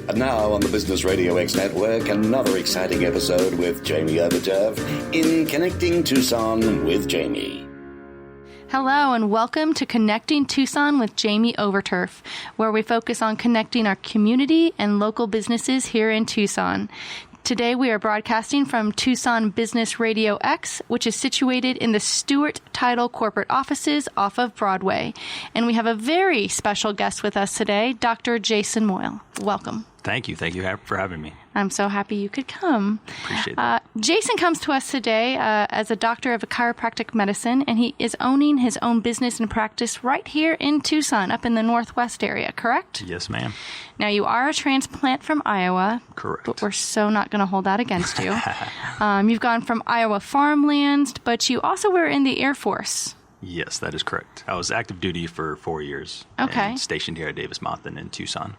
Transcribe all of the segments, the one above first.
And now on the Business Radio X Network, another exciting episode with Jaime Overturf in Connecting Tucson with Jaime. Hello and welcome to Connecting Tucson with Jaime Overturf, where we focus on connecting our community and local businesses here in Tucson. Today we are broadcasting from Tucson Business Radio X, which is situated in the Stewart Title corporate offices off of Broadway. And we have a very special guest with us today, Dr. Jason Moyle. Welcome. Thank you. Thank you for having me. I'm so happy you could come. Appreciate that. Jason comes to us today as a doctor of chiropractic medicine, and he is owning his own business and practice right here in Tucson, up in the Northwest area, correct? Yes, ma'am. Now, you are a transplant from Iowa. Correct. But we're so not going to hold that against you. You've gone from Iowa farmlands, but you also were in the Air Force. Yes, that is correct. I was active duty for 4 years. Okay. And stationed here at Davis-Monthan in Tucson.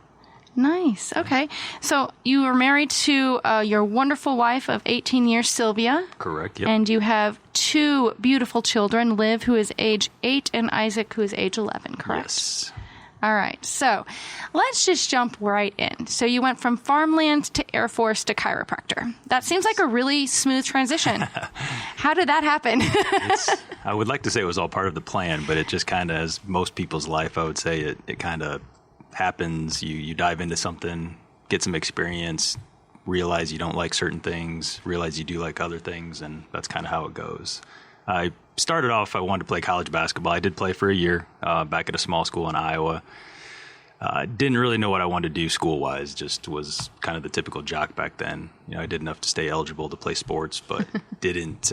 Nice. Okay. So you were married to your wonderful wife of 18 years, Sylvia. Correct. Yep. And you have two beautiful children, Liv, who is age 8, and Isaac, who is age 11, correct? Yes. All right. So let's just jump right in. So you went from farmlands to Air Force to chiropractor. That seems like a really smooth transition. How did that happen? I would like to say it was all part of the plan, but it just kind of, as most people's life, I would say it kind of happens. You dive into something, get some experience, realize you don't like certain things, realize you do like other things, and that's kind of how it goes. I started off, I wanted to play college basketball. I did play for a year back at a small school in Iowa. Didn't really know what I wanted to do school-wise, just was kind of the typical jock back then. You know, I did enough to stay eligible to play sports, but didn't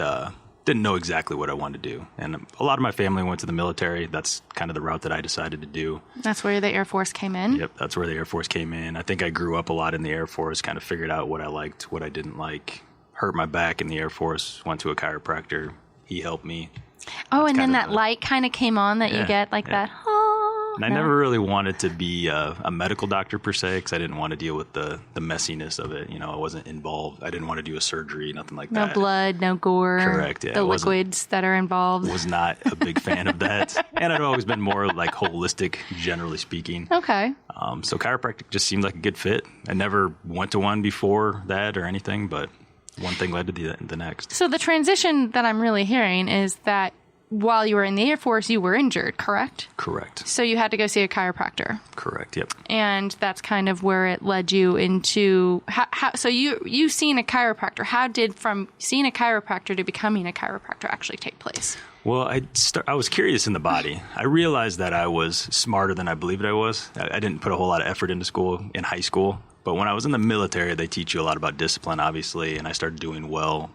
know exactly what I wanted to do. And a lot of my family went to the military. That's kind of the route that I decided to do. That's where the Air Force came in? Yep, that's where the Air Force came in. I think I grew up a lot in the Air Force, kind of figured out what I liked, what I didn't like. Hurt my back in the Air Force, went to a chiropractor. He helped me. Oh, and then that light kind of came on that you get like that. And I never really wanted to be a medical doctor per se, because I didn't want to deal with the messiness of it. You know, I wasn't involved. I didn't want to do a surgery, nothing like that. No blood, no gore. Correct, yeah. The liquids that are involved. Was not a big fan of that. And I'd always been more like holistic, generally speaking. Okay. So chiropractic just seemed like a good fit. I never went to one before that or anything, but one thing led to the next. So the transition that I'm really hearing is that while you were in the Air Force, you were injured, correct? Correct. So you had to go see a chiropractor. Correct, yep. And that's kind of where it led you into so you seen a chiropractor. How did from seeing a chiropractor to becoming a chiropractor actually take place? Well, I was curious in the body. I realized that I was smarter than I believed I was. I didn't put a whole lot of effort into school in high school. But when I was in the military, they teach you a lot about discipline, obviously, and I started doing well.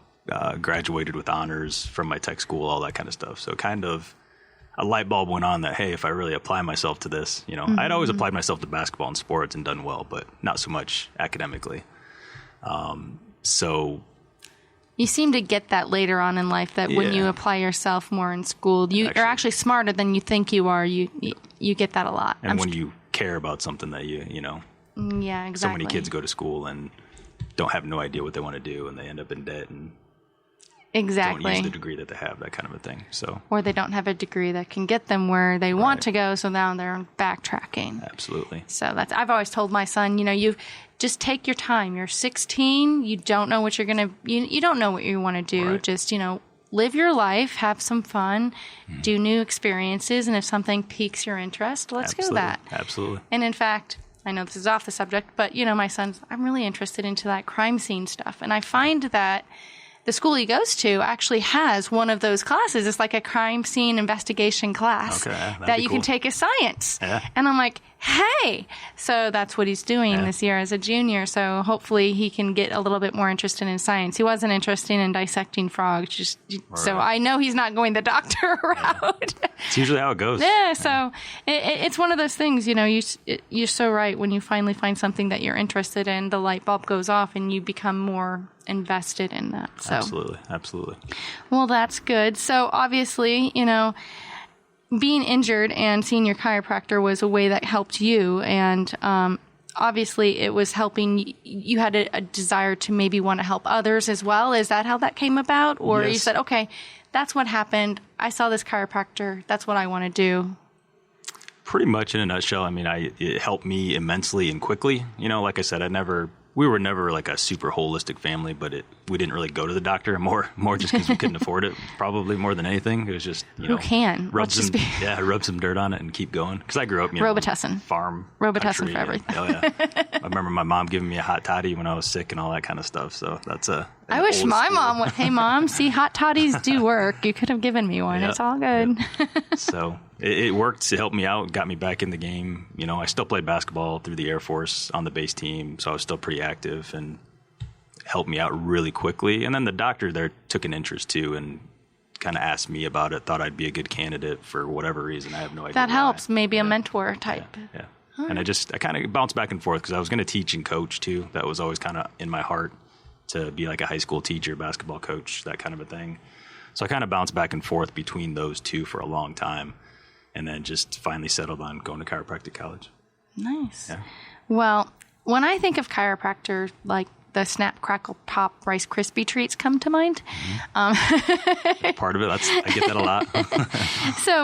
Graduated with honors from my tech school, all that kind of stuff. So kind of a light bulb went on that, hey, if I really apply myself to this, you know, I'd always applied myself to basketball and sports and done well, but not so much academically. So you seem to get that later on in life, that when you apply yourself more in school, you're actually smarter than you think you are. You get that a lot. And when you care about something that you know. Yeah, exactly. So many kids go to school and don't have no idea what they want to do, and they end up in debt and exactly don't use the degree that they have, that kind of a thing. So, or they don't have a degree that can get them where they want to go, so now they're backtracking. Absolutely. So I've always told my son, you know, you just take your time. You're 16. You don't know what you're going to, you don't know what you want to do. Right. Just, you know, live your life, have some fun, do new experiences. And if something piques your interest, let's go that. Absolutely. And in fact, I know this is off the subject, but, you know, my son's, I'm really interested into that crime scene stuff. And I find that the school he goes to actually has one of those classes. It's like a crime scene investigation class that you can take as science. Yeah. And I'm like, hey, so that's what he's doing this year as a junior. So hopefully he can get a little bit more interested in science. He wasn't interested in dissecting frogs. So I know he's not going the doctor route. It's usually how it goes. Yeah. So it's one of those things, you know, you're so right. When you finally find something that you're interested in, the light bulb goes off and you become more invested in that. So Absolutely. Well, that's good. So obviously, you know, being injured and seeing your chiropractor was a way that helped you. And obviously it was helping. You had a desire to maybe want to help others as well. Is that how that came about? Or you said, okay, that's what happened. I saw this chiropractor. That's what I want to do. Pretty much in a nutshell. I mean, it helped me immensely and quickly. Like I said, we were never like a super holistic family, but we didn't really go to the doctor more just because we couldn't afford it. Probably more than anything, it was just who can rub some dirt on it and keep going. Because I grew up, Robitussin farm, Robitussin for everything. Oh yeah, I remember my mom giving me a hot toddy when I was sick and all that kind of stuff. So that's I wish my mom would. Hey mom, see, hot toddies do work. You could have given me one. It's all good. So it worked. It helped me out, got me back in the game. I still played basketball through the Air Force on the base team, so I was still pretty active and helped me out really quickly. And then the doctor there took an interest too and kind of asked me about it, thought I'd be a good candidate for whatever reason. I have no idea. That helps. Maybe a mentor type. Yeah. And I kind of bounced back and forth because I was going to teach and coach too. That was always kind of in my heart to be like a high school teacher, basketball coach, that kind of a thing. So I kind of bounced back and forth between those two for a long time and then just finally settled on going to chiropractic college. Nice. Yeah. Well, when I think of chiropractor, like the Snap, Crackle, Pop Rice Krispie treats come to mind. Part of it, I get that a lot.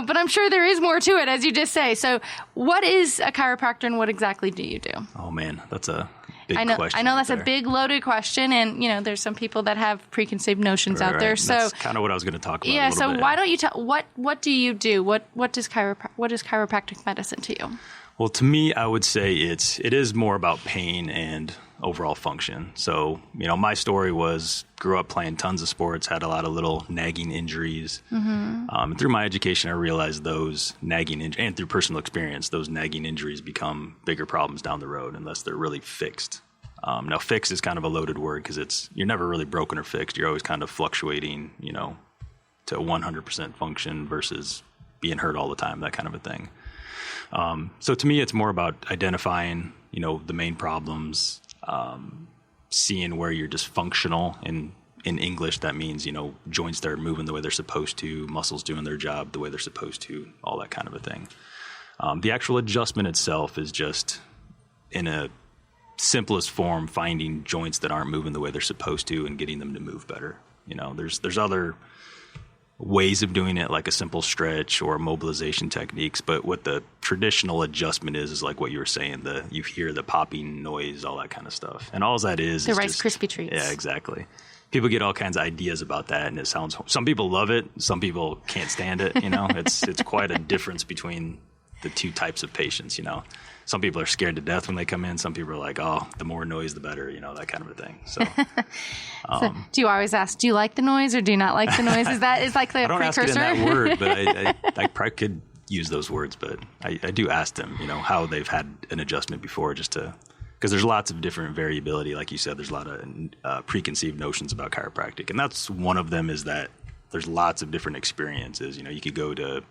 But I'm sure there is more to it, as you just say. So what is a chiropractor and what exactly do you do? Oh, man, that's a big question. I know that's a big, loaded question. And, there's some people that have preconceived notions out there. So that's kind of what I was going to talk about. Yeah, so why don't you tell, what do you do? What is chiropractic medicine to you? Well, to me, I would say it is more about pain and overall function. So, my story was grew up playing tons of sports, had a lot of little nagging injuries. And through my education, I realized those nagging and through personal experience, those nagging injuries become bigger problems down the road unless they're really fixed. Now, fixed is kind of a loaded word because you're never really broken or fixed. You're always kind of fluctuating, to 100% function versus being hurt all the time, that kind of a thing. So to me, it's more about identifying, the main problems, seeing where you're dysfunctional. In English, that means, joints that are moving the way they're supposed to, muscles doing their job the way they're supposed to, all that kind of a thing. The actual adjustment itself is just, in a simplest form, finding joints that aren't moving the way they're supposed to and getting them to move better. There's other ways of doing it, like a simple stretch or mobilization techniques. But what the traditional adjustment is like what you were saying, you hear the popping noise, all that kind of stuff. And all that is the Rice Krispie treats. Yeah, exactly. People get all kinds of ideas about that, and it sounds. Some people love it. Some people can't stand it. It's quite a difference between the two types of patients. Some people are scared to death when they come in. Some people are like, oh, the more noise, the better, that kind of a thing. So, so do you always ask, do you like the noise or do you not like the noise? Is like the I don't precursor? ask it in that word, but I probably could use those words. But I do ask them, how they've had an adjustment before because there's lots of different variability. Like you said, there's a lot of preconceived notions about chiropractic. And that's one of them is that there's lots of different experiences. You could go to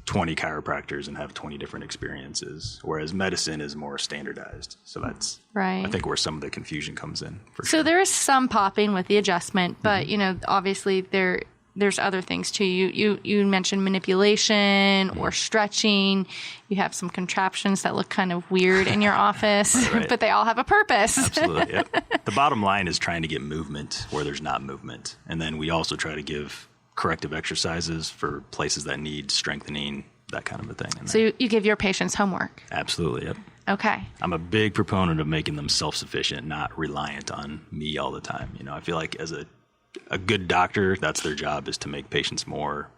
20 chiropractors and have 20 different experiences, whereas medicine is more standardized. So that's right. I think where some of the confusion comes in. So there is some popping with the adjustment, but obviously there's other things too. You mentioned manipulation or stretching. You have some contraptions that look kind of weird in your office, right. but they all have a purpose. Absolutely. Yep. The bottom line is trying to get movement where there's not movement, and then we also try to give corrective exercises for places that need strengthening, that kind of a thing. So you give your patients homework? Absolutely, yep. Okay. I'm a big proponent of making them self-sufficient, not reliant on me all the time. I feel like as a good doctor, that's their job, is to make patients more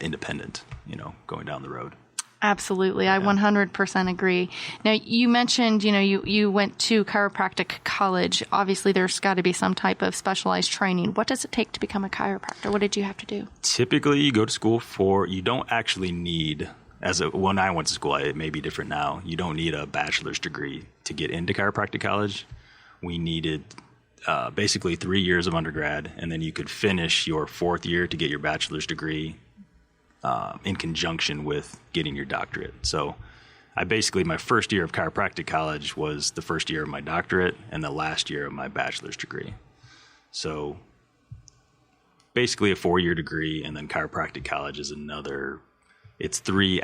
independent, going down the road. Absolutely. I 100% agree. Now, you mentioned, you went to chiropractic college. Obviously, there's got to be some type of specialized training. What does it take to become a chiropractor? What did you have to do? Typically, you go to school you don't actually need, when I went to school, it may be different now, you don't need a bachelor's degree to get into chiropractic college. We needed basically 3 years of undergrad, and then you could finish your fourth year to get your bachelor's degree in conjunction with getting your doctorate. So my first year of chiropractic college was the first year of my doctorate and the last year of my bachelor's degree. So basically a 4-year degree, and then chiropractic college is another. It's 3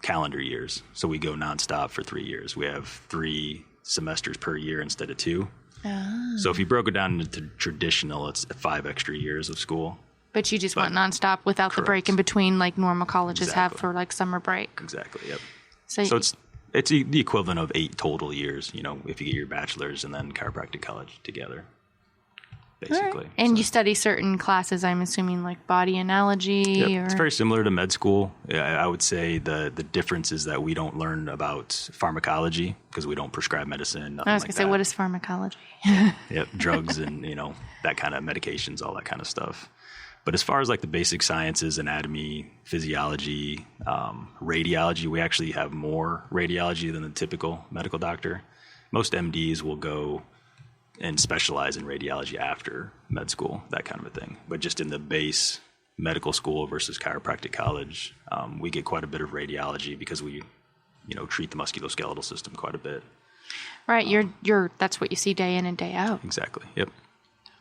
calendar years. So we go nonstop for 3 years. We have 3 semesters per year instead of 2. Oh. So if you broke it down into traditional, it's 5 extra years of school. But you just want nonstop without the break in between, like normal colleges have for like summer break. Exactly. Yep. So it's the equivalent of 8 total years, if you get your bachelor's and then chiropractic college together, basically. Right. And you study certain classes, I'm assuming, like body analogy? Yep. It's very similar to med school. I would say the difference is that we don't learn about pharmacology because we don't prescribe medicine. I was going to say, what is pharmacology? Yep, drugs and, that kind of medications, all that kind of stuff. But as far as like the basic sciences, anatomy, physiology, radiology, we actually have more radiology than the typical medical doctor. Most MDs will go and specialize in radiology after med school, that kind of a thing. But just in the base medical school versus chiropractic college, we get quite a bit of radiology because we, treat the musculoskeletal system quite a bit. Right. That's what you see day in and day out. Exactly. Yep.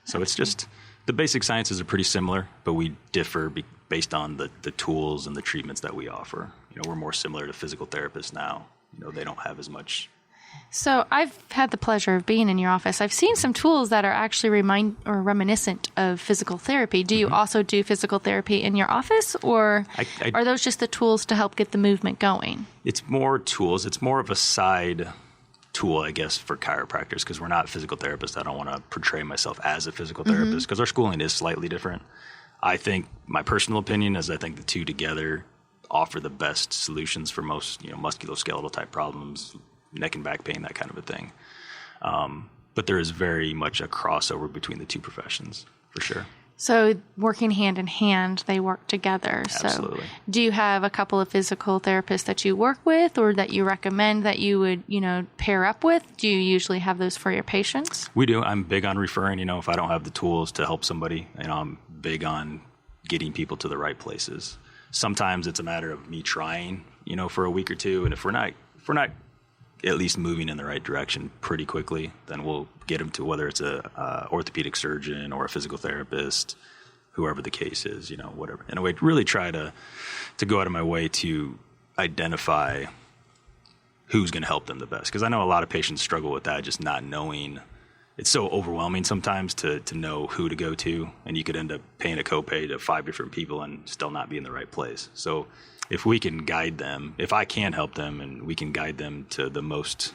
So it's just... The basic sciences are pretty similar, but we differ based on the tools and the treatments that we offer. We're more similar to physical therapists now. They don't have as much. So I've had the pleasure of being in your office. I've seen some tools that are actually reminiscent of physical therapy. Do you also do physical therapy in your office, or are those just the tools to help get the movement going? It's more tools. It's more of a side tool, I guess, for chiropractors, because we're not physical therapists. I don't want to portray myself as a physical therapist because our schooling is slightly different. I think my personal opinion is I think the two together offer the best solutions for most, musculoskeletal type problems, neck and back pain, that kind of a thing. But there is very much a crossover between the two professions, for sure. So working hand in hand, they work together. Absolutely. So do you have a couple of physical therapists that you work with or that you recommend that you would, pair up with? Do you usually have those for your patients? We do. I'm big on referring, if I don't have the tools to help somebody, I'm big on getting people to the right places. Sometimes it's a matter of me trying, for a week or two. And if we're not at least moving in the right direction pretty quickly, then we'll get them to whether it's a orthopedic surgeon or a physical therapist, whoever the case is, whatever. And I would really try to go out of my way to identify who's going to help them the best. Because I know a lot of patients struggle with that, just not knowing. It's so overwhelming sometimes to know who to go to, and you could end up paying a copay to 5 different people and still not be in the right place. So if we can guide them, if I can help them and we can guide them to the most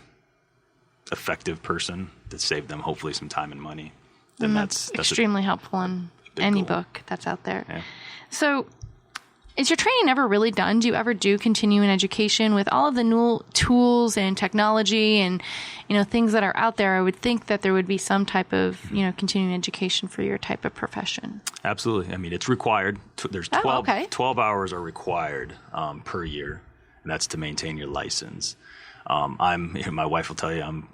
effective person to save them hopefully some time and money, then that's extremely helpful in any goal. Book that's out there. Yeah. So is your training ever really done? Do you ever do continuing education with all of the new tools and technology and, things that are out there? I would think that there would be some type of, continuing education for your type of profession. Absolutely. I mean, it's required. There's 12 hours are required per year, and that's to maintain your license. My wife will tell you I'm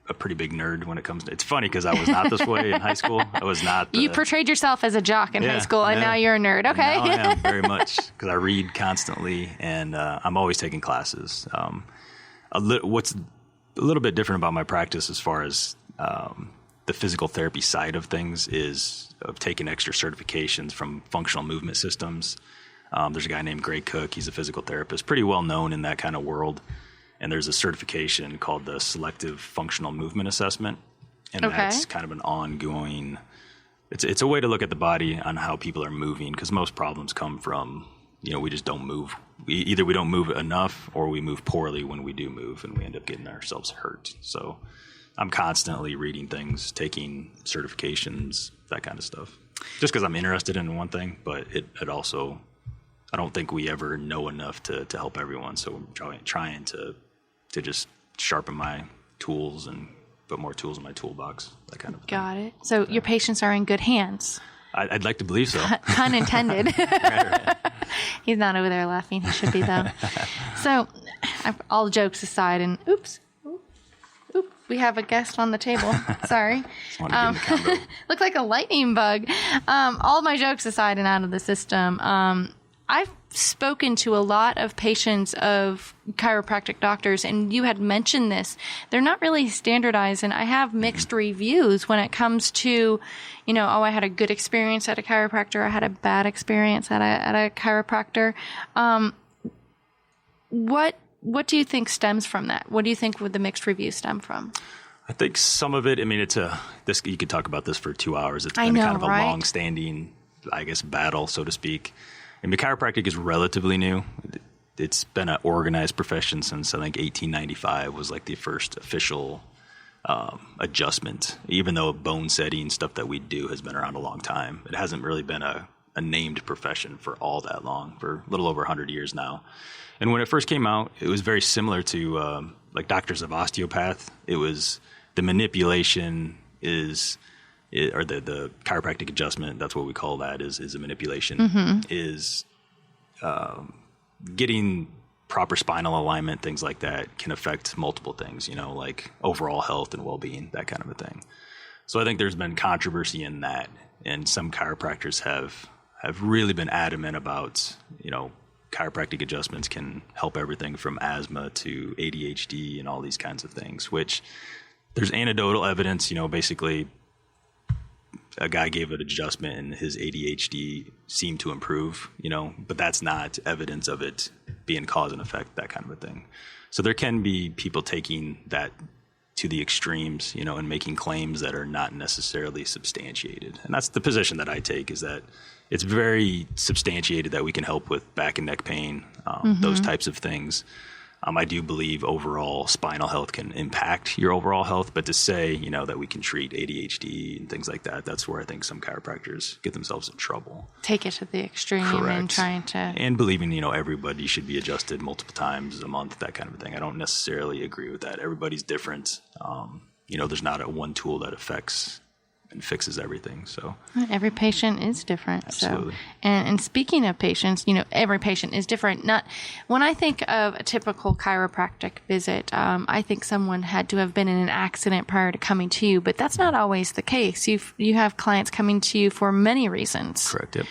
a pretty big nerd when it comes to. It's funny because I was not this way in high school. I was not. You portrayed yourself as a jock in high school, and now you're a nerd. Okay. Now I am very much because I read constantly, and I'm always taking classes. What's a little bit different about my practice as far as the physical therapy side of things is of taking extra certifications from functional movement systems. There's a guy named Greg Cook. He's a physical therapist, pretty well known in that kind of world. And there's a certification called the Selective Functional Movement Assessment. And that's kind of an ongoing, it's a way to look at the body on how people are moving, because most problems come from, we just don't move. Either we don't move enough or we move poorly when we do move, and we end up getting ourselves hurt. So I'm constantly reading things, taking certifications, that kind of stuff. Just because I'm interested in one thing, but it also, I don't think we ever know enough to help everyone. So I'm trying to just sharpen my tools and put more tools in my toolbox, that kind of thing. Got it. So your patients are in good hands. I'd like to believe so. Pun intended. Right. He's not over there laughing. He should be, though. So all jokes aside, and oops, we have a guest on the table. Sorry. Looked like a lightning bug. All my jokes aside and out of the system, I've spoken to a lot of patients of chiropractic doctors, and you had mentioned this. They're not really standardized, and I have mixed reviews when it comes to, I had a good experience at a chiropractor, I had a bad experience at a chiropractor. What do you think stems from that? What do you think would the mixed reviews stem from? I think some of it, you could talk about this for 2 hours. It's been kind of a long-standing I guess, battle, so to speak. I mean, chiropractic is relatively new. It's been an organized profession since, I think, 1895 was like the first official adjustment. Even though bone setting stuff that we do has been around a long time, it hasn't really been a named profession for all that long, for a little over 100 years now. And when it first came out, it was very similar to like doctors of osteopath. It was the manipulation or the chiropractic adjustment, that's what we call that, is a manipulation, is getting proper spinal alignment, things like that can affect multiple things, like overall health and well-being, that kind of a thing. So I think there's been controversy in that, and some chiropractors have really been adamant about, chiropractic adjustments can help everything from asthma to ADHD and all these kinds of things, which there's anecdotal evidence, basically a guy gave an adjustment and his ADHD seemed to improve, but that's not evidence of it being cause and effect, that kind of a thing. So there can be people taking that to the extremes, and making claims that are not necessarily substantiated. And that's the position that I take, is that it's very substantiated that we can help with back and neck pain, those types of things. I do believe overall spinal health can impact your overall health, but to say, that we can treat ADHD and things like that, that's where I think some chiropractors get themselves in trouble. Take it to the extreme. Correct. And trying to... And believing, everybody should be adjusted multiple times a month, that kind of thing. I don't necessarily agree with that. Everybody's different. There's not a one tool that affects and fixes everything. So every patient is different. Absolutely. So, and speaking of patients, every patient is different. Not when I think of a typical chiropractic visit, I think someone had to have been in an accident prior to coming to you, but that's not always the case. You have clients coming to you for many reasons. Correct. Yep.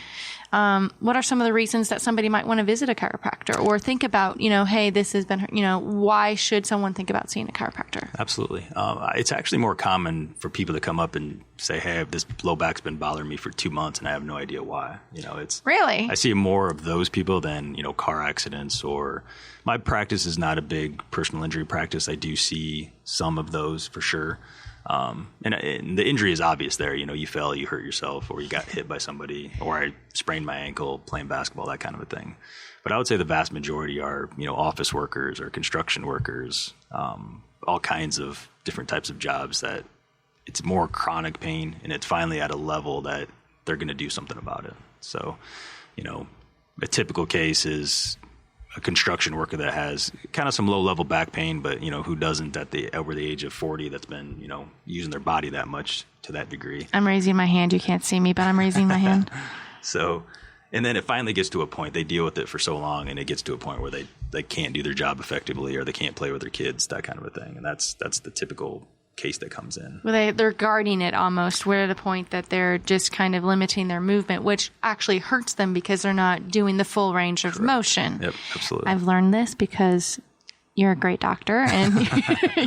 What are some of the reasons that somebody might want to visit a chiropractor or think about, hey, this has been, why should someone think about seeing a chiropractor? Absolutely. It's actually more common for people to come up and say, hey, this low back's been bothering me for 2 months and I have no idea why. It's really, I see more of those people than, car accidents, or my practice is not a big personal injury practice. I do see some of those for sure. And the injury is obvious there. You fell, you hurt yourself, or you got hit by somebody, or I sprained my ankle playing basketball, that kind of a thing. But I would say the vast majority are, office workers or construction workers, all kinds of different types of jobs that it's more chronic pain, and it's finally at a level that they're going to do something about it. So, a typical case is a construction worker that has kind of some low-level back pain, but, who doesn't over the age of 40 that's been, using their body that much to that degree. I'm raising my hand. You can't see me, but I'm raising my hand. So, and then it finally gets to a point, they deal with it for so long, and it gets to a point where they can't do their job effectively, or they can't play with their kids, that kind of a thing. And that's the typical case that comes in. Well, they're guarding it almost. We're at a point that they're just kind of limiting their movement, which actually hurts them because they're not doing the full range of motion. Yep, absolutely. I've learned this because you're a great doctor and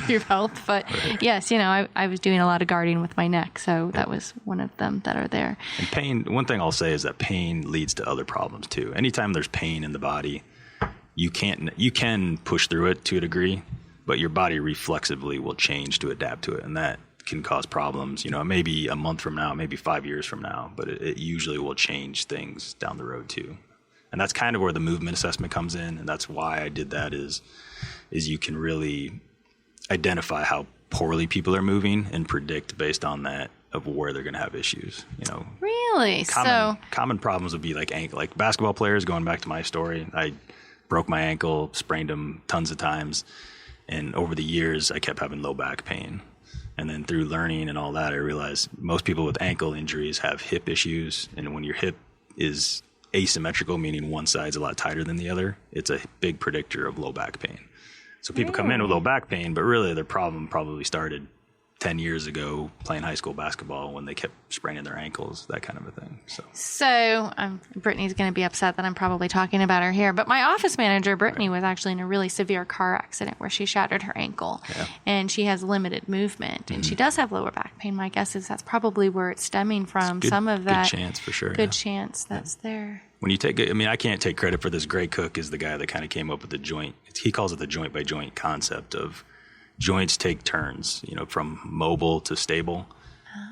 you've helped. But yes, I was doing a lot of guarding with my neck, so that was one of them that are there. And pain, one thing I'll say is that pain leads to other problems too. Anytime there's pain in the body, you can push through it to a degree, but your body reflexively will change to adapt to it, and that can cause problems, maybe a month from now, maybe 5 years from now, but it usually will change things down the road too. And that's kind of where the movement assessment comes in, and that's why I did that is you can really identify how poorly people are moving and predict based on that of where they're going to have issues. Really? Common problems would be like ankle, like basketball players. Going back to my story, I broke my ankle, sprained them tons of times. And over the years, I kept having low back pain. And then through learning and all that, I realized most people with ankle injuries have hip issues. And when your hip is asymmetrical, meaning one side's a lot tighter than the other, it's a big predictor of low back pain. So people come in with low back pain, but really their problem probably started 10 years ago playing high school basketball when they kept spraining their ankles, that kind of a thing. So Brittany's going to be upset that I'm probably talking about her here, but my office manager, Brittany, was actually in a really severe car accident where she shattered her ankle, and she has limited movement, and she does have lower back pain. My guess is that's probably where it's stemming from. Some of that good chance for sure. Good chance that's there. When you take it, I can't take credit for this. Gray Cook is the guy that kind of came up with the joint. He calls it the joint by joint concept of joints take turns, from mobile to stable.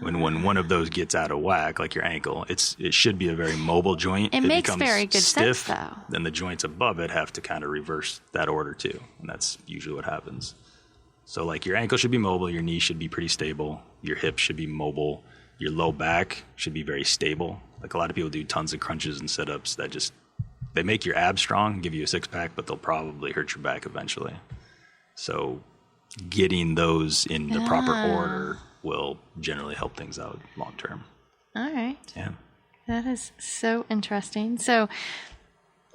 When one of those gets out of whack, like your ankle, it should be a very mobile joint. It makes becomes very good stiff, sense, though. Then the joints above it have to kind of reverse that order too, and that's usually what happens. So like your ankle should be mobile, your knee should be pretty stable, your hip should be mobile, your low back should be very stable. Like a lot of people do tons of crunches and sit-ups that they make your abs strong, give you a six-pack, but they'll probably hurt your back eventually. So getting those in the proper order will generally help things out long term. All right. Yeah. That is so interesting. So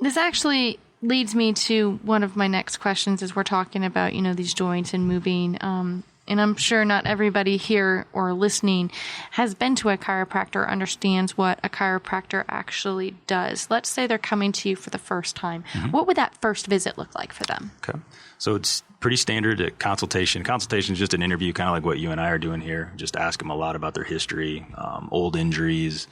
this actually leads me to one of my next questions as we're talking about, these joints and moving. And I'm sure not everybody here or listening has been to a chiropractor or understands what a chiropractor actually does. Let's say they're coming to you for the first time. Mm-hmm. What would that first visit look like for them? Okay. So it's pretty standard at consultation. Consultation is just an interview, kind of like what you and I are doing here. Just ask them a lot about their history, old injuries,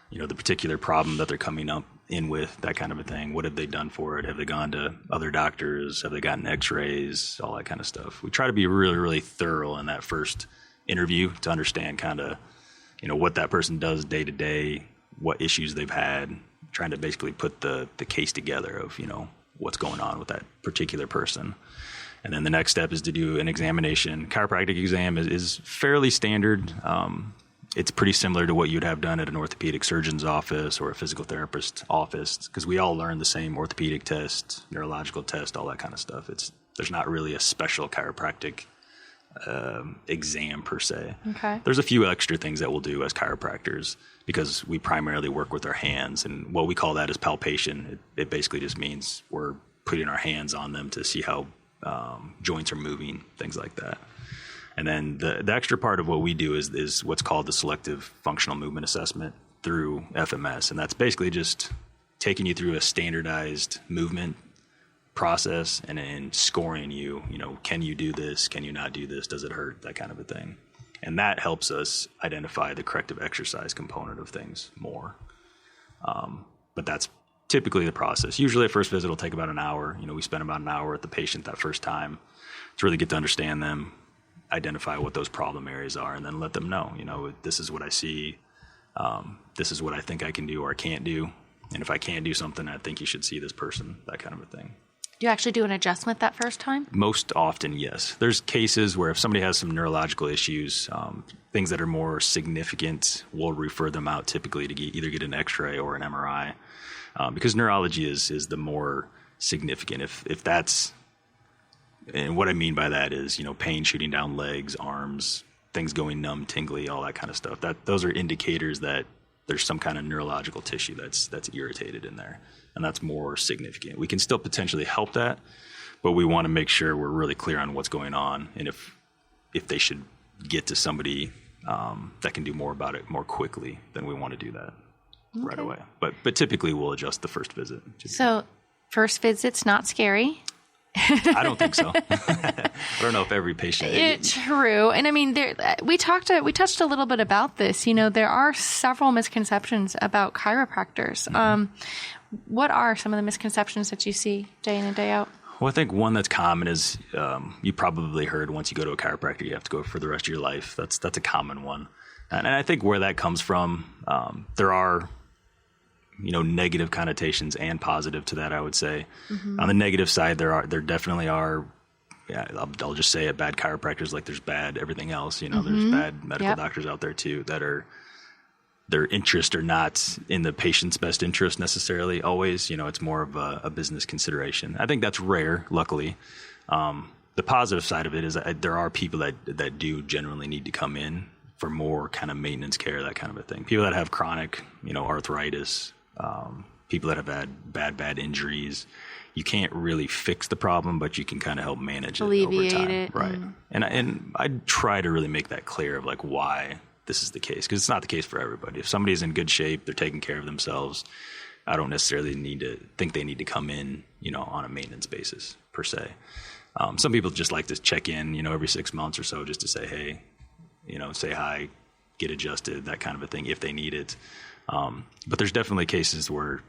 the particular problem that they're coming up in with, that kind of a thing. What have they done for it? Have they gone to other doctors? Have they gotten x-rays? All that kind of stuff. We try to be really, really thorough in that first interview to understand kind of, what that person does day to day, what issues they've had, trying to basically put the case together of, what's going on with that particular person. And then the next step is to do an examination. Chiropractic exam is fairly standard. It's pretty similar to what you'd have done at an orthopedic surgeon's office or a physical therapist's office, because we all learn the same orthopedic test, neurological test, all that kind of stuff. There's not really a special chiropractic exam per se. Okay. There's a few extra things that we'll do as chiropractors because we primarily work with our hands, and what we call that is palpation. It basically just means we're putting our hands on them to see how joints are moving, things like that. And then the extra part of what we do is what's called the selective functional movement assessment through FMS. And that's basically just taking you through a standardized movement process and scoring you, can you do this? Can you not do this? Does it hurt? That kind of a thing. And that helps us identify the corrective exercise component of things more. But that's typically the process. Usually a first visit will take about an hour. We spend about an hour with the patient that first time to really get to understand them, identify what those problem areas are, and then let them know, this is what I see. This is what I think I can do or can't do. And if I can't do something, I think you should see this person, that kind of a thing. Do you actually do an adjustment that first time? Most often, yes. There's cases where if somebody has some neurological issues, things that are more significant, we'll refer them out typically to either get an x-ray or an MRI. Because neurology is the more significant. If that's, and what I mean by that is, pain shooting down legs, arms, things going numb, tingly, all that kind of stuff. Those are indicators that there's some kind of neurological tissue that's irritated in there, and that's more significant. We can still potentially help that, but we want to make sure we're really clear on what's going on, and if they should get to somebody that can do more about it more quickly, then we want to do that right away. But typically we'll adjust the first visit. So first visit's not scary. I don't think so. I don't know if every patient. It's true. And I mean, we touched a little bit about this. There are several misconceptions about chiropractors. Mm-hmm. What are some of the misconceptions that you see day in and day out? Well, I think one that's common is you probably heard once you go to a chiropractor, you have to go for the rest of your life. That's a common one. And I think where that comes from, there are negative connotations and positive to that, I would say. Mm-hmm. On the negative side, there definitely are, I'll just say it, bad chiropractors like there's bad everything else. Mm-hmm. There's bad medical doctors out there too that their interests are not in the patient's best interest necessarily always. It's more of a business consideration. I think that's rare, luckily. The positive side of it is that there are people that do generally need to come in for more kind of maintenance care, that kind of a thing. People that have chronic, arthritis, people that have had bad injuries. You can't really fix the problem, but you can kind of help manage alleviate it over time. It. Right. And I try to really make that clear of like why this is the case, because it's not the case for everybody. If somebody's in good shape, they're taking care of themselves, I don't necessarily think they need to come in, on a maintenance basis per se. Some people just like to check in, every 6 months or so just to say, hey, say hi, get adjusted, that kind of a thing if they need it. But there's definitely cases where,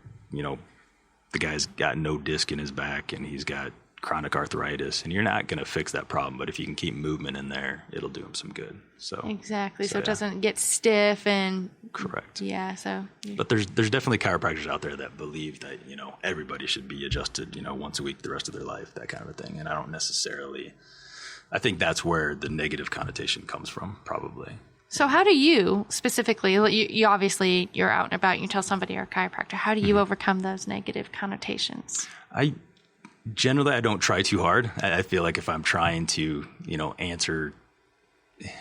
the guy's got no disc in his back and he's got chronic arthritis, and you're not going to fix that problem. But if you can keep movement in there, it'll do them some good. So exactly. So it doesn't get stiff and correct. Yeah. So, but there's definitely chiropractors out there that believe that, everybody should be adjusted, once a week the rest of their life, that kind of a thing. And I think that's where the negative connotation comes from, probably. So how do you specifically, you obviously, you're out and about, you tell somebody you're a chiropractor. How do you overcome those negative connotations? I don't try too hard. I feel like if I'm trying to, answer,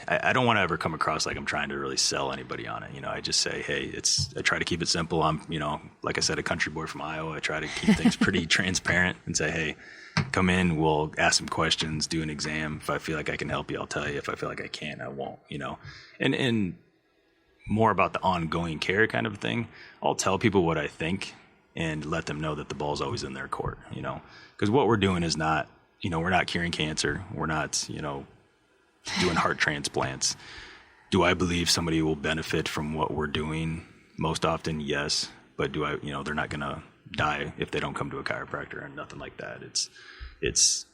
I don't want to ever come across like I'm trying to really sell anybody on it. I just say, hey, I try to keep it simple. I'm, like I said, a country boy from Iowa. I try to keep things pretty transparent and say, hey, come in, we'll ask some questions, do an exam. If I feel like I can help you, I'll tell you. If I feel like I can't, I won't, And more about the ongoing care kind of thing, I'll tell people what I think and let them know that the ball's always in their court, Because what we're doing is not, we're not curing cancer. We're not, doing heart transplants. Do I believe somebody will benefit from what we're doing? Most often, yes. But they're not going to die if they don't come to a chiropractor and nothing like that. It's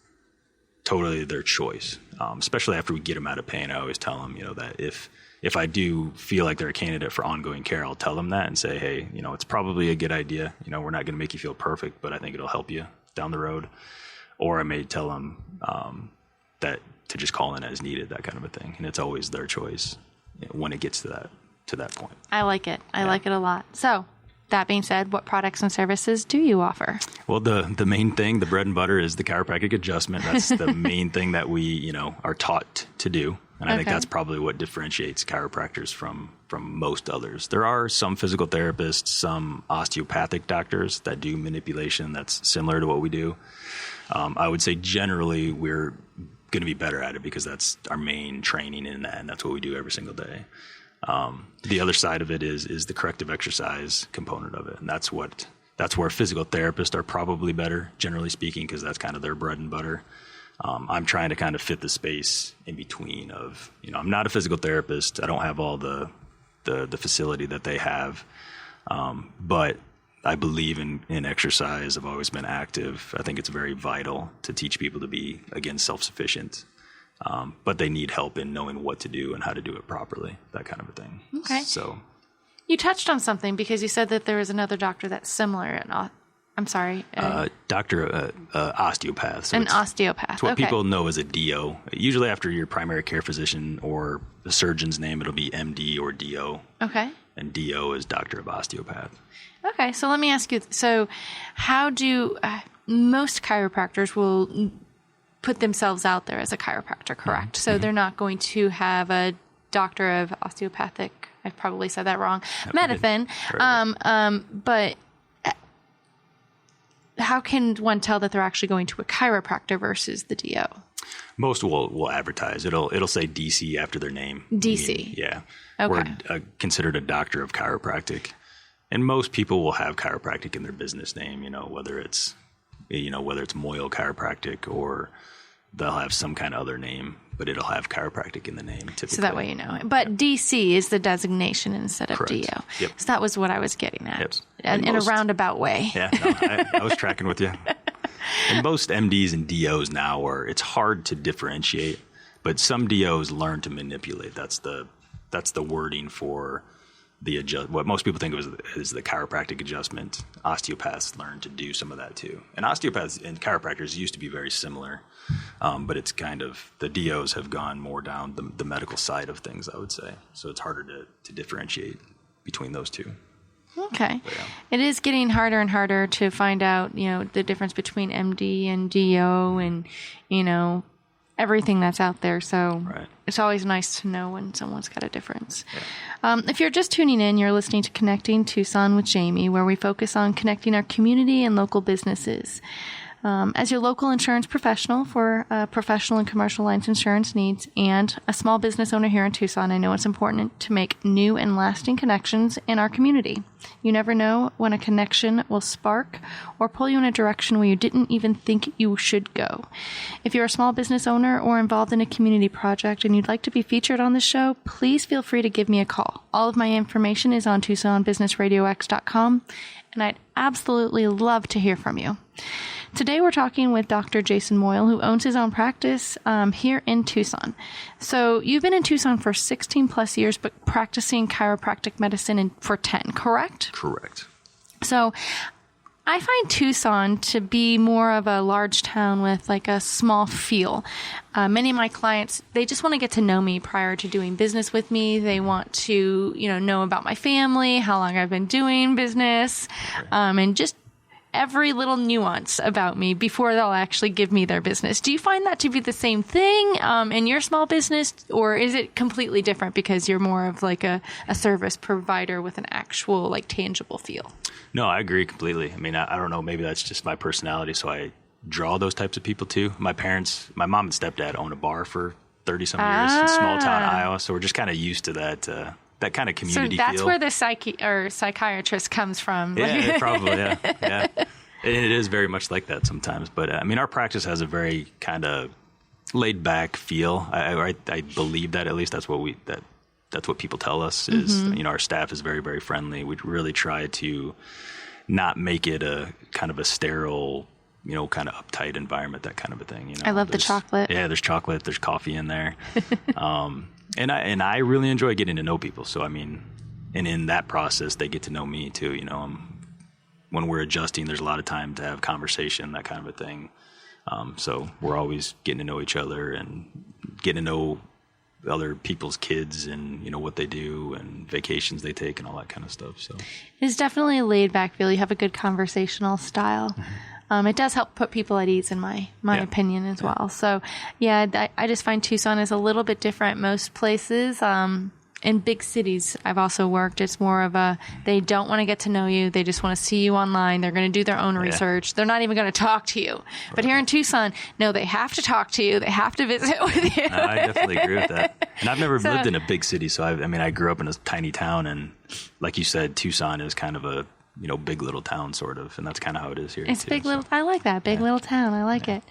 totally their choice. Especially after we get them out of pain, I always tell them, that if I do feel like they're a candidate for ongoing care, I'll tell them that and say, hey, it's probably a good idea. We're not going to make you feel perfect, but I think it'll help you down the road. Or I may tell them that to just call in as needed, that kind of a thing. And it's always their choice when it gets to that point. I like it. I like it a lot. So that being said, what products and services do you offer? Well, the main thing, the bread and butter, is the chiropractic adjustment. That's the main thing that we, are taught to do. And I think that's probably what differentiates chiropractors from most others. There are some physical therapists, some osteopathic doctors that do manipulation that's similar to what we do. I would say generally we're going to be better at it because that's our main training in that, and that's what we do every single day. The other side of it is the corrective exercise component of it, and that's where physical therapists are probably better, generally speaking, because that's kind of their bread and butter. I'm trying to kind of fit the space in between of, I'm not a physical therapist. I don't have all the facility that they have, but I believe in exercise. I've always been active. I think it's very vital to teach people to be, again, self-sufficient. But they need help in knowing what to do and how to do it properly, that kind of a thing. Okay. So you touched on something because you said that there was another doctor that's similar. I'm sorry. Doctor, osteopath. So an osteopath. It's what people know as a DO. Usually after your primary care physician or the surgeon's name, it'll be MD or DO. Okay. And DO is Doctor of Osteopath. Okay. So let me ask you, so how do most chiropractors will put themselves out there as a chiropractor, correct? Mm-hmm. So they're not going to have a doctor of osteopathic, I probably said that wrong, medicine. But how can one tell that they're actually going to a chiropractor versus the DO? Most will advertise. It'll say DC after their name. DC. Yeah. Okay. We're considered a doctor of chiropractic. And most people will have chiropractic in their business name, whether it's Moyle Chiropractic or they'll have some kind of other name, but it'll have chiropractic in the name typically. So that way you know it. But DC is the designation instead of Correct. DO. Yep. So that was what I was getting at. Yep. In a roundabout way. Yeah, no, I was tracking with you. And most MDs and DOs now it's hard to differentiate, but some DOs learn to manipulate. That's the wording for what most people think of as the chiropractic adjustment. Osteopaths learn to do some of that too. And osteopaths and chiropractors used to be very similar, but it's kind of, the DOs have gone more down the medical side of things, I would say. So it's harder to differentiate between those two. Okay. But, yeah. It is getting harder and harder to find out, the difference between MD and DO and, everything that's out there. So It's always nice to know when someone's got a difference. Yeah. If you're just tuning in, you're listening to Connecting Tucson with Jaime, where we focus on connecting our community and local businesses. As your local insurance professional for professional and commercial lines insurance needs and a small business owner here in Tucson, I know it's important to make new and lasting connections in our community. You never know when a connection will spark or pull you in a direction where you didn't even think you should go. If you're a small business owner or involved in a community project and you'd like to be featured on the show, please feel free to give me a call. All of my information is on TucsonBusinessRadioX.com, and I'd absolutely love to hear from you. Today we're talking with Dr. Jason Moyle, who owns his own practice here in Tucson. So you've been in Tucson for 16 plus years, but practicing chiropractic medicine for 10, correct? Correct. So I find Tucson to be more of a large town with like a small feel. Many of my clients, they just want to get to know me prior to doing business with me. They want to, know about my family, how long I've been doing business, and just every little nuance about me before they'll actually give me their business. Do you find that to be the same thing in your small business, or is it completely different because you're more of like a service provider with an actual like tangible feel? No, I agree completely. I mean, I don't know, maybe that's just my personality, so I draw those types of people too. My mom and stepdad own a bar for 30-some years in small town Iowa, so we're just kind of used to that kind of community feel. So that's where the psychiatrist comes from. Yeah, probably, yeah. And it is very much like that sometimes. But, I mean, our practice has a very kind of laid-back feel. I believe that, at least that's what people tell us, is, our staff is very, very friendly. We really try to not make it a kind of a sterile, kind of uptight environment, that kind of a thing. I love the chocolate. Yeah, there's chocolate, there's coffee in there. And I really enjoy getting to know people. So, I mean, and in that process, they get to know me too. When we're adjusting, there's a lot of time to have conversation, that kind of a thing. So we're always getting to know each other and getting to know other people's kids and, what they do and vacations they take and all that kind of stuff. So it's definitely a laid back feel. You have a good conversational style. Mm-hmm. It does help put people at ease, in my opinion as well. So, I just find Tucson is a little bit different. Most places, in big cities I've also worked, it's more of they don't want to get to know you. They just want to see you online. They're going to do their own research. They're not even going to talk to you. Right. But here in Tucson, no, they have to talk to you. They have to visit with you. I definitely agree with that. And I've never lived in a big city. So I grew up in a tiny town, and like you said, Tucson is kind of a, big little town sort of, and that's kind of how it is here. It's big little, I like that, big little town. I like it.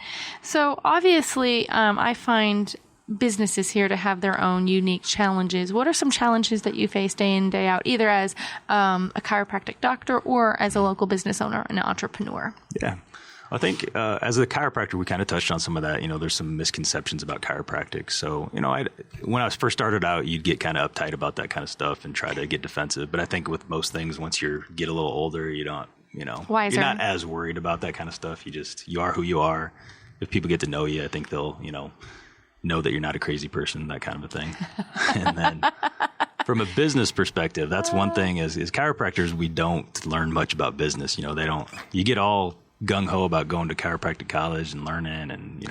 So obviously, I find businesses here to have their own unique challenges. What are some challenges that you face day in, day out, either as a chiropractic doctor or as a local business owner, an entrepreneur? Yeah. I think as a chiropractor, we kind of touched on some of that. There's some misconceptions about chiropractic. So, when I first started out, you'd get kind of uptight about that kind of stuff and try to get defensive. But I think with most things, once you get a little older, you don't, Wiser. You're not as worried about that kind of stuff. You are who you are. If people get to know you, I think they'll, know that you're not a crazy person, that kind of a thing. And then from a business perspective, that's one thing is chiropractors, we don't learn much about business. You get all gung-ho about going to chiropractic college and learning and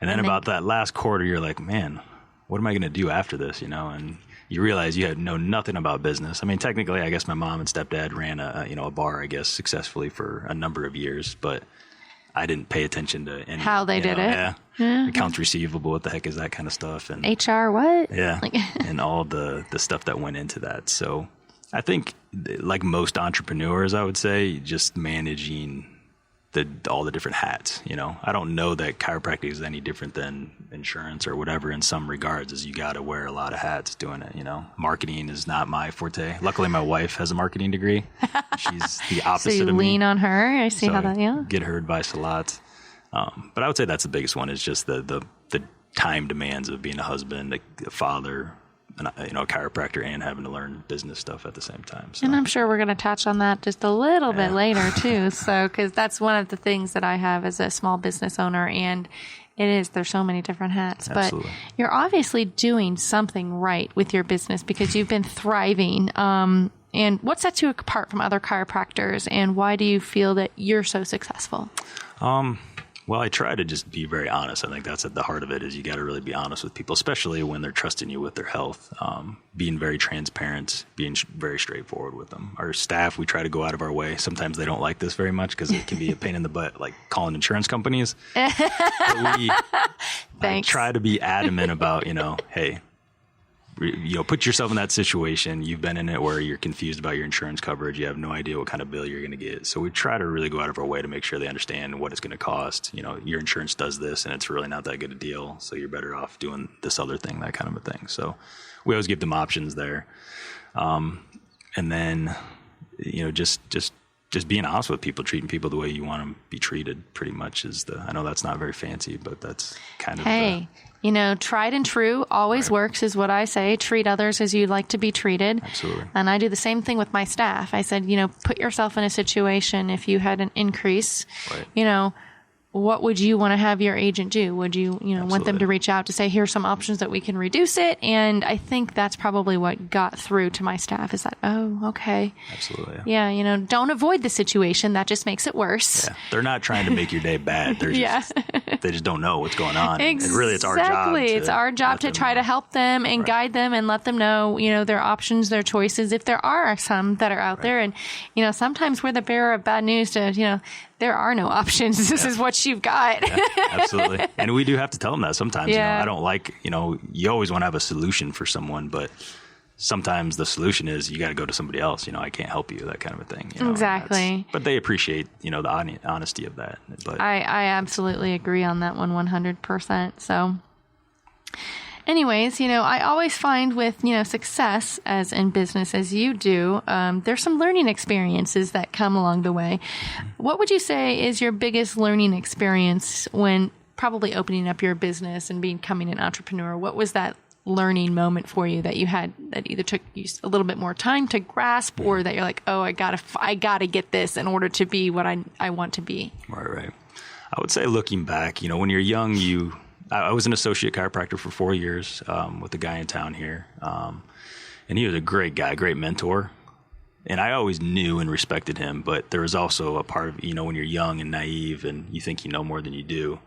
then about that last quarter, you're like, man, what am I going to do after this? And you realize you know nothing about business. I mean, technically, I guess my mom and stepdad ran a bar, I guess, successfully for a number of years, but I didn't pay attention to any, how they did it. Yeah. Accounts receivable, what the heck is that kind of stuff? And HR, what? Yeah. And all the stuff that went into that. So I think like most entrepreneurs, I would say just managing all the different hats, I don't know that chiropractic is any different than insurance or whatever in some regards, is you got to wear a lot of hats doing it. Marketing is not my forte. Luckily, my wife has a marketing degree. She's the opposite so you of me. Lean on her. I see how that, get her advice a lot. But I would say that's the biggest one, is just the time demands of being a husband, a father, a chiropractor, and having to learn business stuff at the same time. So. And I'm sure we're going to touch on that just a little bit later too. So, because that's one of the things that I have as a small business owner, and there's so many different hats. Absolutely. But you're obviously doing something right with your business because you've been thriving. And what sets you apart from other chiropractors, and why do you feel that you're so successful? Well, I try to just be very honest. I think that's at the heart of it, is you got to really be honest with people, especially when they're trusting you with their health. Being very transparent, being very straightforward with them. Our staff, we try to go out of our way. Sometimes they don't like this very much because it can be a pain in the butt, like calling insurance companies. But we try to be adamant about, hey, put yourself in that situation. You've been in it where you're confused about your insurance coverage. You have no idea what kind of bill you're going to get. So we try to really go out of our way to make sure they understand what it's going to cost. Your insurance does this and it's really not that good a deal. So you're better off doing this other thing, that kind of a thing. So we always give them options there. And then, just just being honest with people, treating people the way you want them to be treated pretty much I know that's not very fancy, but that's kind of tried and true always works is what I say. Treat others as you'd like to be treated. Absolutely. And I do the same thing with my staff. I said, put yourself in a situation if you had an increase, what would you want to have your agent do? Would you, want them to reach out to say, here's some options that we can reduce it? And I think that's probably what got through to my staff is that, oh, okay. Absolutely. Yeah, don't avoid the situation. That just makes it worse. Yeah. They're not trying to make your day bad. They're just, they just don't know what's going on. Exactly. And really, it's our job. It's our job to try to help them and guide them and let them know, their options, their choices, if there are some that are out there. And, sometimes we're the bearer of bad news to, there are no options. This is what you've got. Yeah, absolutely. And we do have to tell them that sometimes. I don't like, you always want to have a solution for someone, but sometimes the solution is you got to go to somebody else. I can't help you, that kind of a thing. Exactly. But they appreciate, the honesty of that. But I absolutely agree on that one 100%. So anyways, I always find with, success as in business as you do, there's some learning experiences that come along the way. What would you say is your biggest learning experience when probably opening up your business and becoming an entrepreneur? What was that learning moment for you that you had that either took you a little bit more time to grasp or that you're like, oh, I gotta get this in order to be what I want to be? Right. I would say looking back, when you're young, I was an associate chiropractor for 4 years with a guy in town here. And he was a great guy, great mentor. And I always knew and respected him. But there was also a part of, when you're young and naive and you think you know more than you do,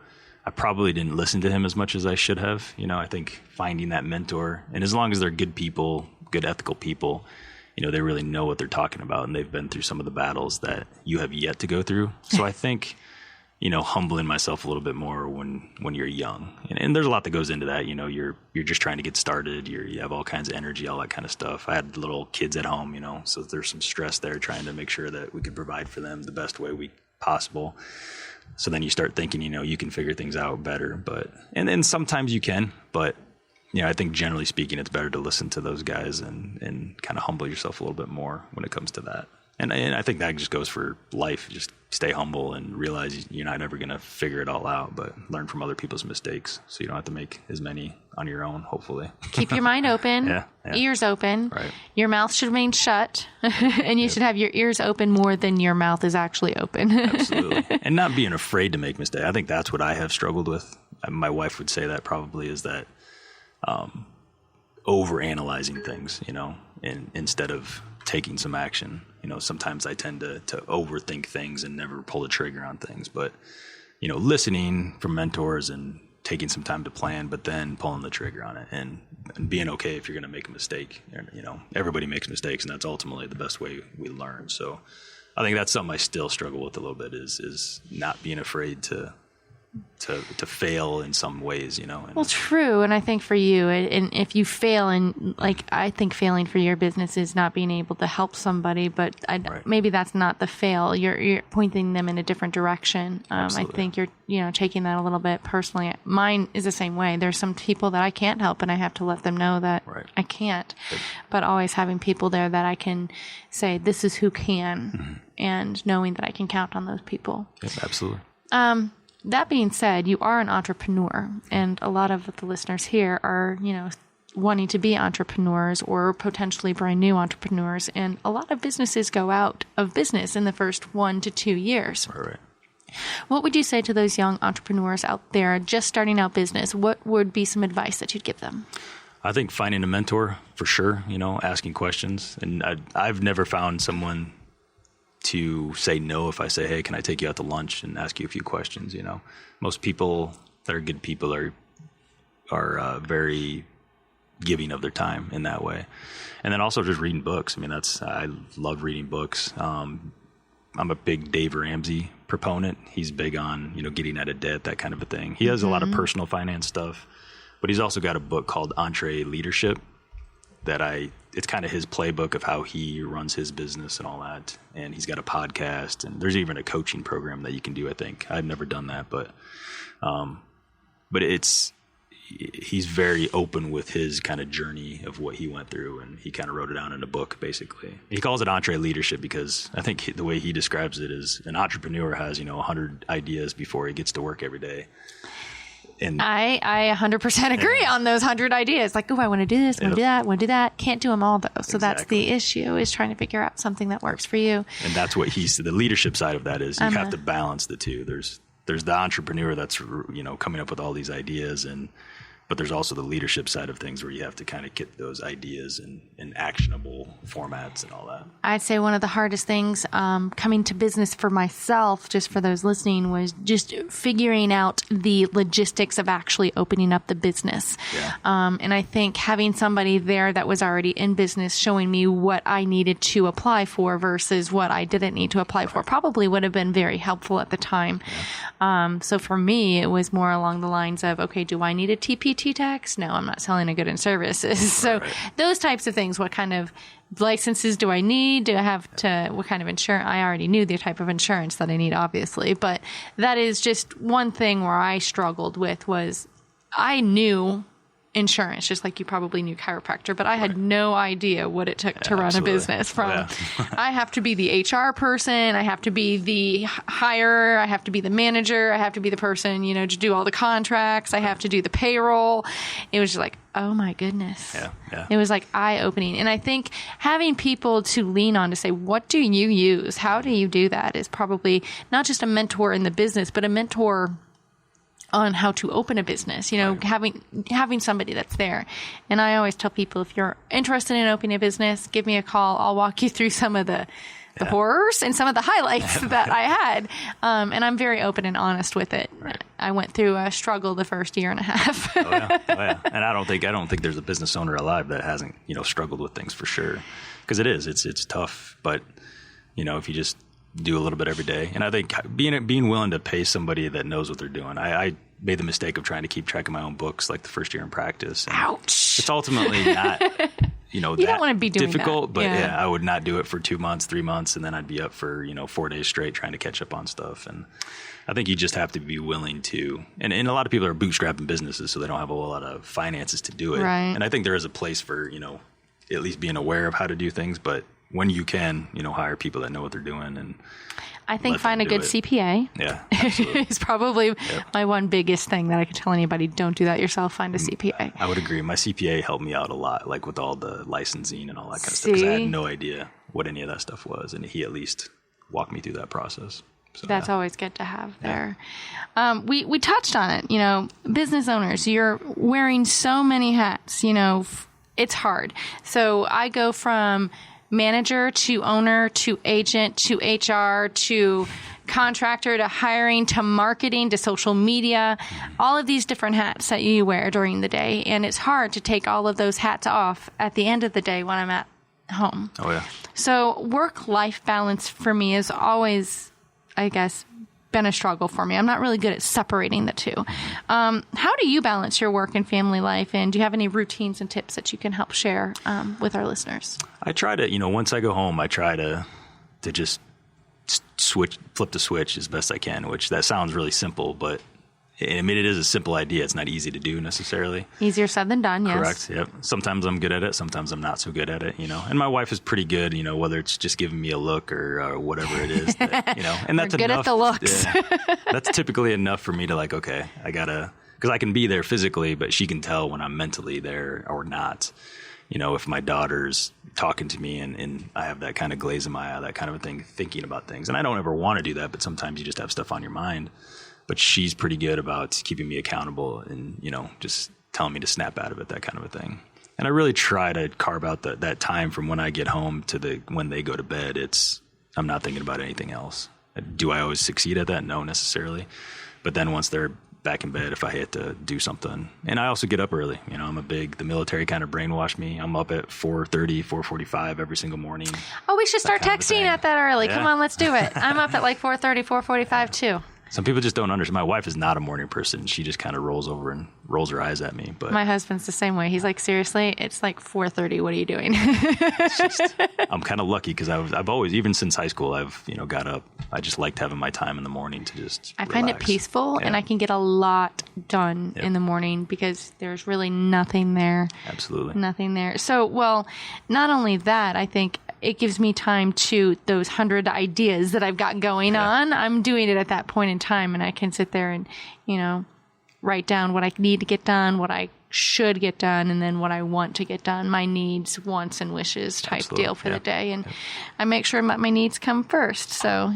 I probably didn't listen to him as much as I should have. I think finding that mentor, and as long as they're good people, good ethical people, they really know what they're talking about. And they've been through some of the battles that you have yet to go through. So I think humbling myself a little bit more when you're young. And there's a lot that goes into that. You're just trying to get started. You have all kinds of energy, all that kind of stuff. I had little kids at home, so there's some stress there trying to make sure that we could provide for them the best way possible. So then you start thinking, you can figure things out better. And then sometimes you can, but I think generally speaking, it's better to listen to those guys and kind of humble yourself a little bit more when it comes to that. And I think that just goes for life. Just stay humble and realize you're not ever going to figure it all out, but learn from other people's mistakes so you don't have to make as many on your own, hopefully. Keep your mind open, ears open. Right. Your mouth should remain shut, and you should have your ears open more than your mouth is actually open. Absolutely. And not being afraid to make mistakes. I think that's what I have struggled with. My wife would say that probably is that over-analyzing things, instead of taking some action. Sometimes I tend to overthink things and never pull the trigger on things. But, listening from mentors and taking some time to plan, but then pulling the trigger on it and being okay if you're going to make a mistake. Everybody makes mistakes, and that's ultimately the best way we learn. So I think that's something I still struggle with a little bit is not being afraid to fail in some ways, Well, true. And I think for you, and if you fail, and I think failing for your business is not being able to help somebody, but maybe that's not the fail. You're pointing them in a different direction. I think you're, taking that a little bit personally. Mine is the same way. There's some people that I can't help, and I have to let them know that I can't. But always having people there that I can say, this is who can, and knowing that I can count on those people. Yes, absolutely. That being said, you are an entrepreneur, and a lot of the listeners here are, wanting to be entrepreneurs or potentially brand new entrepreneurs, and a lot of businesses go out of business in the first 1 to 2 years. Right. What would you say to those young entrepreneurs out there just starting out business? What would be some advice that you'd give them? I think finding a mentor for sure, asking questions. And I've never found someone to say no if I say, hey, can I take you out to lunch and ask you a few questions? Most people that are good people are very giving of their time in that way. And then also just reading books. I love reading books. I'm a big Dave Ramsey proponent. He's big on, getting out of debt, that kind of a thing. He has a lot of personal finance stuff, but he's also got a book called Entre Leadership it's kind of his playbook of how he runs his business and all that. And he's got a podcast, and there's even a coaching program that you can do, I think. I've never done that, but it's, he's very open with his kind of journey of what he went through, and he kind of wrote it down in a book, basically. He calls it entree leadership because I think the way he describes it is an entrepreneur has, 100 ideas before he gets to work every day. And I 100% agree on those 100 ideas. Like, oh, I want to do this, I want to do that, I want to do that. Can't do them all, though. So that's the issue, is trying to figure out something that works for you. And that's what the leadership side of that is. You have to balance the two. There's the entrepreneur that's, coming up with all these ideas, but there's also the leadership side of things where you have to kind of get those ideas in actionable formats and all that. I'd say one of the hardest things coming to business for myself, just for those listening, was just figuring out the logistics of actually opening up the business. Yeah. And I think having somebody there that was already in business showing me what I needed to apply for versus what I didn't need to apply for probably would have been very helpful at the time. Yeah. So for me, it was more along the lines of, okay, do I need a TPT tax? No, I'm not selling a good and services. So those types of things, what kind of licenses do I need? Do I have to, what kind of insurance? I already knew the type of insurance that I need, obviously, but that is just one thing where I struggled with was I knew insurance, just like you probably knew chiropractor, but I had no idea what it took to run a business from. I have to be the HR person. I have to be the hirer. I have to be the manager. I have to be the person, to do all the contracts. I have to do the payroll. It was just like, oh my goodness. Yeah. It was like eye-opening. And I think having people to lean on to say, what do you use? How do you do that is probably not just a mentor in the business, but a mentor on how to open a business, having somebody that's there. And I always tell people, if you're interested in opening a business, give me a call. I'll walk you through some of the horrors and some of the highlights that I had. And I'm very open and honest with it. Right. I went through a struggle the first year and a half. Oh yeah. And I don't think there's a business owner alive that hasn't, struggled with things for sure. Because it's tough, but if you just do a little bit every day. And I think being willing to pay somebody that knows what they're doing. I made the mistake of trying to keep track of my own books like the first year in practice. And ouch. It's ultimately not, you don't want to be doing difficult, that. But I would not do it for 2 months, 3 months, and then I'd be up for, 4 days straight trying to catch up on stuff. And I think you just have to be willing to, and a lot of people are bootstrapping businesses, so they don't have a whole lot of finances to do it. Right. And I think there is a place for, at least being aware of how to do things, but when you can, hire people that know what they're doing. And I think find a good CPA. Yeah, absolutely. Is probably my one biggest thing that I could tell anybody. Don't do that yourself. Find a CPA. I would agree. My CPA helped me out a lot, like with all the licensing and all that kind of stuff, because I had no idea what any of that stuff was, and he at least walked me through that process. So, that's always good to have there. We touched on it. Business owners, you're wearing so many hats. It's hard. So I go from manager to owner to agent to HR to contractor to hiring to marketing to social media, all of these different hats that you wear during the day. And it's hard to take all of those hats off at the end of the day when I'm at home. Oh, yeah. So work-life balance for me is always, I guess, been a struggle for me. I'm not really good at separating the two. How do you balance your work and family life? And do you have any routines and tips that you can help share with our listeners? I try to, once I go home, I try to just flip the switch as best I can, which that sounds really simple, but I mean, it is a simple idea. It's not easy to do necessarily. Easier said than done, yes. Correct, yep. Sometimes I'm good at it. Sometimes I'm not so good at it, And my wife is pretty good, whether it's just giving me a look or whatever it is, that, And that's We're good enough. At the looks. That's typically enough for me to okay, I gotta, because I can be there physically, but she can tell when I'm mentally there or not. If my daughter's talking to me and I have that kind of glaze in my eye, that kind of a thing, thinking about things. And I don't ever want to do that, but sometimes you just have stuff on your mind. But she's pretty good about keeping me accountable and, just telling me to snap out of it, that kind of a thing. And I really try to carve out that time from when I get home to when they go to bed. I'm not thinking about anything else. Do I always succeed at that? No, necessarily. But then once they're back in bed, if I had to do something. And I also get up early. The military kind of brainwashed me. I'm up at 4:30, 4:45 every single morning. Oh, we should start texting at that early. Yeah. Come on, let's do it. I'm up at 4:30, 4:45 too. Some people just don't understand. My wife is not a morning person. She just kind of rolls over and rolls her eyes at me. But my husband's the same way. He's like, seriously, it's like 4:30. What are you doing? I'm kind of lucky because I've always, even since high school, I've got up. I just liked having my time in the morning to just I find it peaceful, and I can get a lot done in the morning because there's really nothing there. Absolutely. Nothing there. So, well, not only that, I think it gives me time to those 100 ideas that I've got going on. I'm doing it at that point in time, and I can sit there and, write down what I need to get done, what I should get done, and then what I want to get done, my needs, wants, and wishes type deal for the day. And I make sure my needs come first. So,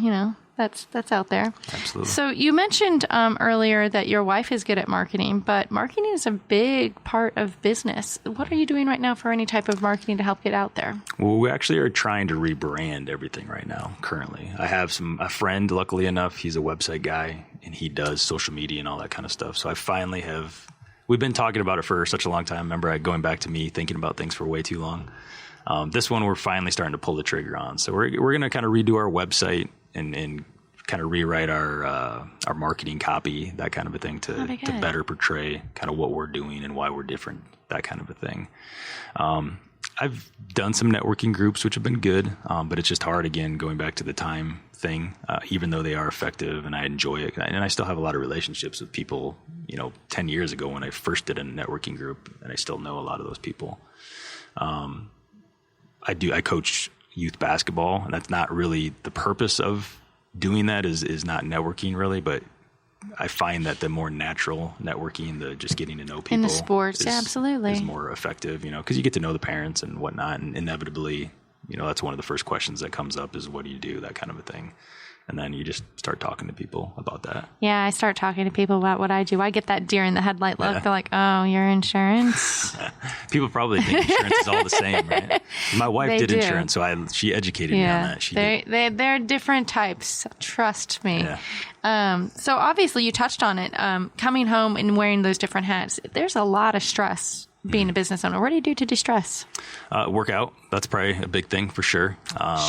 that's out there. Absolutely. So you mentioned earlier that your wife is good at marketing, but marketing is a big part of business. What are you doing right now for any type of marketing to help get out there? Well, we actually are trying to rebrand everything right now, currently. I have a friend, luckily enough, he's a website guy, and he does social media and all that kind of stuff. So I finally we've been talking about it for such a long time. Remember, going back to me thinking about things for way too long. This one we're finally starting to pull the trigger on. So we're going to kind of redo our website and kind of rewrite our marketing copy, that kind of a thing, to better portray kind of what we're doing and why we're different, that kind of a thing. I've done some networking groups, which have been good, but it's just hard, again, going back to the time thing, even though they are effective and I enjoy it. And I still have a lot of relationships with people, 10 years ago when I first did a networking group, and I still know a lot of those people. I coach youth basketball, and that's not really the purpose of doing that is not networking really, but I find that the more natural networking, the just getting to know people in the sports, absolutely, is more effective, because you get to know the parents and whatnot, and inevitably, that's one of the first questions that comes up is, what do you do? That kind of a thing. And then you just start talking to people about that. Yeah, I start talking to people about what I do. I get that deer in the headlight look. Yeah. They're like, oh, your insurance? People probably think insurance is all the same, right? My wife did insurance, so she educated me on that. They're different types. Trust me. Yeah. So obviously you touched on it. Coming home and wearing those different hats, there's a lot of stress being a business owner. What do you do to de-stress? Work out. That's probably a big thing for sure.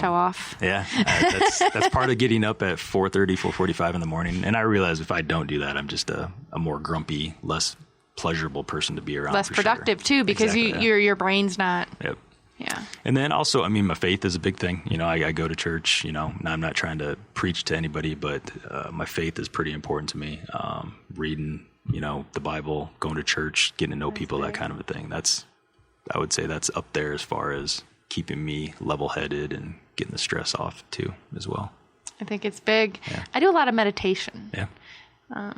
Show off. Yeah. That's part of getting up at 4:30, 4:45 in the morning. And I realize if I don't do that, I'm just a more grumpy, less pleasurable person to be around. Less productive too, because your brain's not. Yep. Yeah. And then also, my faith is a big thing. I go to church, I'm not trying to preach to anybody, but my faith is pretty important to me. Reading, the Bible, going to church, getting to know people, that kind of a thing. I would say that's up there as far as keeping me level-headed and getting the stress off too, as well. I think it's big. Yeah. I do a lot of meditation. Yeah.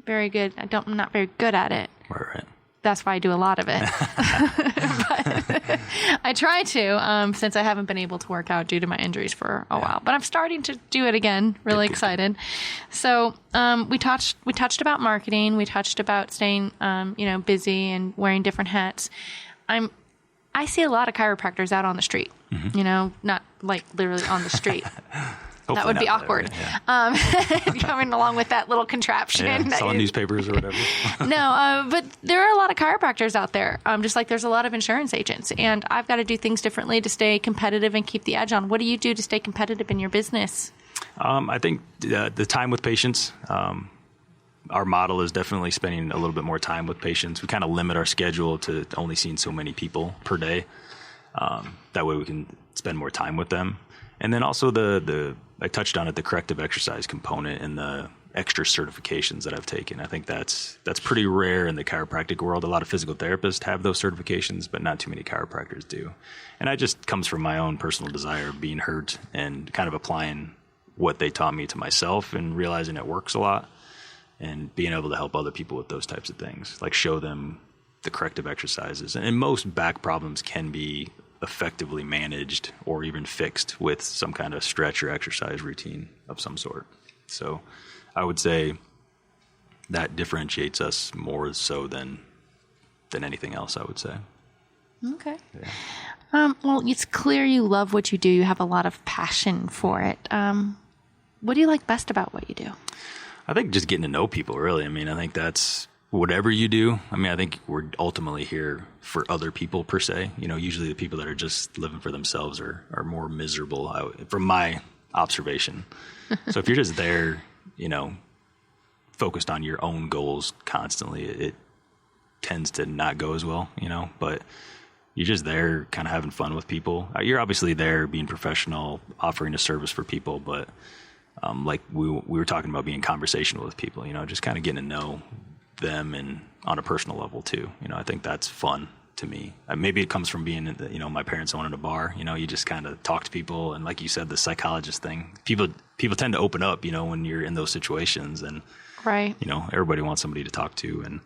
Very good. I'm not very good at it. Right. That's why I do a lot of it. But I try to, since I haven't been able to work out due to my injuries for a while. But I'm starting to do it again. Really excited. So we touched about marketing. We touched about staying, busy and wearing different hats. I see a lot of chiropractors out on the street. Mm-hmm. Not like literally on the street. That would be awkward. Coming along with that little contraption. Selling newspapers or whatever. No, but there are a lot of chiropractors out there, just like there's a lot of insurance agents. And I've got to do things differently to stay competitive and keep the edge on. What do you do to stay competitive in your business? I think the time with patients. Our model is definitely spending a little bit more time with patients. We kind of limit our schedule to only seeing so many people per day. That way we can spend more time with them. And then also I touched on it, the corrective exercise component and the extra certifications that I've taken. I think that's pretty rare in the chiropractic world. A lot of physical therapists have those certifications, but not too many chiropractors do. And that just comes from my own personal desire of being hurt and kind of applying what they taught me to myself and realizing it works a lot and being able to help other people with those types of things, like show them the corrective exercises. And most back problems can be effectively managed or even fixed with some kind of stretch or exercise routine of some sort. So I would say that differentiates us more so than anything else, I would say. Okay. Yeah. Well, it's clear you love what you do. You have a lot of passion for it. What do you like best about what you do? I think just getting to know people, really. I think that's whatever you do. I think we're ultimately here for other people per se. Usually the people that are just living for themselves are more miserable from my observation. So if you're just there, focused on your own goals constantly, it tends to not go as well, but you're just there kind of having fun with people. You're obviously there being professional, offering a service for people, but like we were talking about being conversational with people, just kind of getting to know them and on a personal level too. I think that's fun to me. Maybe it comes from being, my parents owned a bar, you just kind of talk to people. And like you said, the psychologist thing, people tend to open up, when you're in those situations, and, right. Everybody wants somebody to talk to. And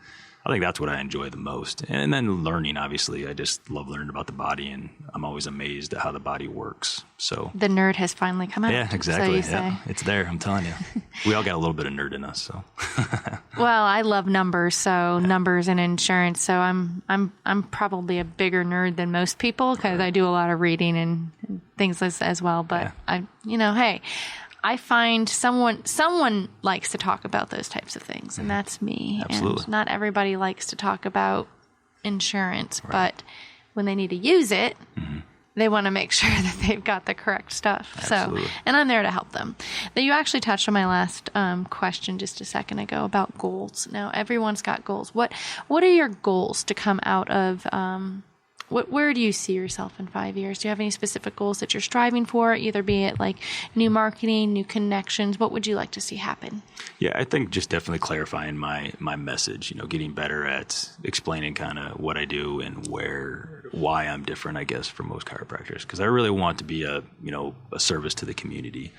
I think that's what I enjoy the most. And then learning, obviously, I just love learning about the body, and I'm always amazed at how the body works. So the nerd has finally come out. Yeah, exactly. So yeah, it's there. I'm telling you, we all got a little bit of nerd in us. So, well, I love numbers, so numbers and insurance. So I'm probably a bigger nerd than most people because I do a lot of reading and things as well. But hey. I find someone likes to talk about those types of things, and that's me. Absolutely. And not everybody likes to talk about insurance, Right. but when they need to use it, they want to make sure that they've got the correct stuff. Absolutely. So, and I'm there to help them. Now, you actually touched on my last question just a second ago about goals. Now, everyone's got goals. What are your goals to come out of? Where do you see yourself in 5 years? Do you have any specific goals that you're striving for, either be it like new marketing, new connections? What would you like to see happen? Yeah, I think just definitely clarifying my message, getting better at explaining kind of what I do and why I'm different, I guess, from most chiropractors. Because I really want to be a service to the community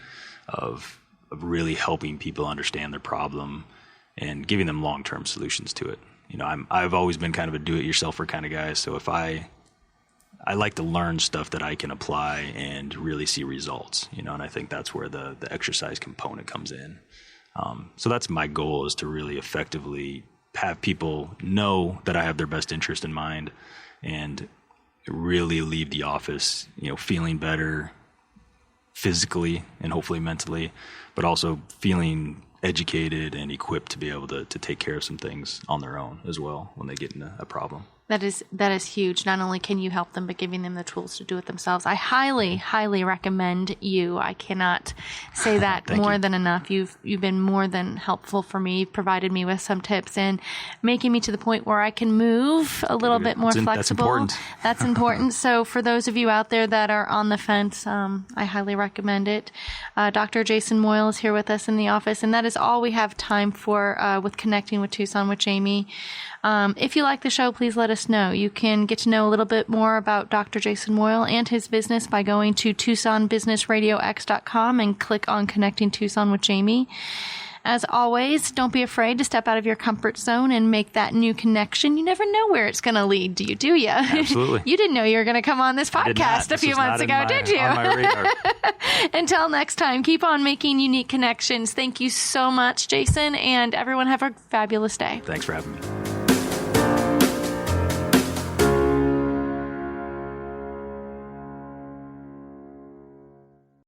of really helping people understand their problem and giving them long-term solutions to it. I've always been kind of a do-it-yourselfer kind of guy. So if I like to learn stuff that I can apply and really see results, and I think that's where the exercise component comes in. So that's my goal, is to really effectively have people know that I have their best interest in mind and really leave the office, feeling better physically and hopefully mentally, but also feeling educated and equipped to be able to take care of some things on their own as well when they get in a problem. That is huge. Not only can you help them, but giving them the tools to do it themselves. I highly, highly recommend you. I cannot say that more than enough. You've been more than helpful for me. You've provided me with some tips and making me to the point where I can move a little bit more flexible. That's important. That's important. So for those of you out there that are on the fence, I highly recommend it. Dr. Jason Moyle is here with us in the office, and that is all we have time for with Connecting with Tucson with Jaime. If you like the show, please let us know. You can get to know a little bit more about Dr. Jason Moyle and his business by going to TucsonBusinessRadioX.com and click on Connecting Tucson with Jaime. As always, don't be afraid to step out of your comfort zone and make that new connection. You never know where it's going to lead you, do you? Absolutely. You didn't know you were going to come on this podcast a few months ago, did you? On my radar. Until next time, keep on making unique connections. Thank you so much, Jason, and everyone have a fabulous day. Thanks for having me.